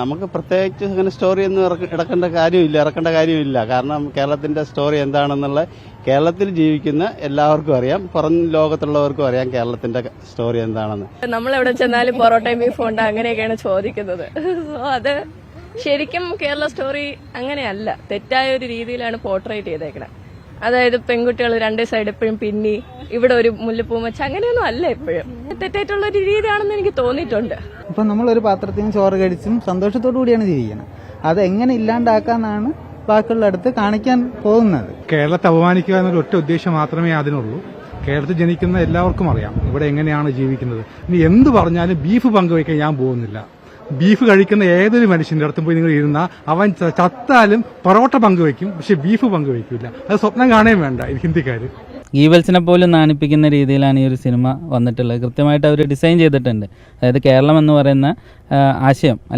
നമുക്ക് പ്രത്യേകിച്ച് അങ്ങനെ സ്റ്റോറി ഒന്നും ഇറക്കേണ്ട കാര്യമില്ല. കാരണം കേരളത്തിന്റെ സ്റ്റോറി എന്താണെന്നുള്ള കേരളത്തിൽ ജീവിക്കുന്ന എല്ലാവർക്കും അറിയാം, പുറം ലോകത്തുള്ളവർക്കും അറിയാം കേരളത്തിന്റെ സ്റ്റോറി എന്താണെന്ന്. നമ്മളെവിടെ ചെന്നാലും പൊറോട്ടയും ബീഫും ഉണ്ട്, അങ്ങനെയൊക്കെയാണ് ചോദിക്കുന്നത്. സോ അത് ശരിക്കും കേരള സ്റ്റോറി അങ്ങനെയല്ല, തെറ്റായ ഒരു രീതിയിലാണ് പോർട്രേറ്റ് ചെയ്തേക്കണത്. അതായത് പെൺകുട്ടികൾ രണ്ട് സൈഡ് എപ്പോഴും പിന്നി, ഇവിടെ ഒരു മുല്ലപ്പൂ വെച്ച അങ്ങനെയൊന്നും അല്ല, എപ്പോഴും തെറ്റായിട്ടുള്ള ഒരു രീതിയാണെന്ന് എനിക്ക് തോന്നിയിട്ടുണ്ട്. ഇപ്പൊ നമ്മളൊരു പാത്രത്തിൽ നിന്ന് ചോറ് കഴിച്ചും സന്തോഷത്തോടു കൂടിയാണ് ജീവിക്കുന്നത്. അത് എങ്ങനെ ഇല്ലാണ്ടാക്കാന്നാണ് ബാക്കിയുള്ള അടുത്ത് കാണിക്കാൻ പോകുന്നത്. കേരളത്തെ അപമാനിക്കുക എന്നൊരു ഒറ്റ ഉദ്ദേശം മാത്രമേ അതിനുള്ളൂ. കേരളത്തിൽ ജനിക്കുന്ന എല്ലാവർക്കും അറിയാം ഇവിടെ എങ്ങനെയാണ് ജീവിക്കുന്നത്. ഇനി എന്ത് പറഞ്ഞാലും ബീഫ് പങ്കുവയ്ക്കാൻ ഞാൻ പോകുന്നില്ല. ബീഫ് കഴിക്കുന്ന ഏതൊരു മനുഷ്യന്റെ അടുത്തും പോയി നിങ്ങൾ ഇരുന്നാൽ അവൻ ചത്താലും പൊറോട്ട പങ്കുവയ്ക്കും, പക്ഷെ ബീഫ് പങ്കുവയ്ക്കില്ല. അത് സ്വപ്നം കാണുകയും വേണ്ട ഹിന്ദിക്കാര്. ഗീവൽസിനെ പോലും നാണിപ്പിക്കുന്ന രീതിയിലാണ് ഈ ഒരു സിനിമ വന്നിട്ടുള്ളത്. കൃത്യമായിട്ട് അവർ ഡിസൈൻ ചെയ്തിട്ടുണ്ട്. അതായത് കേരളം എന്ന് പറയുന്ന ആശയം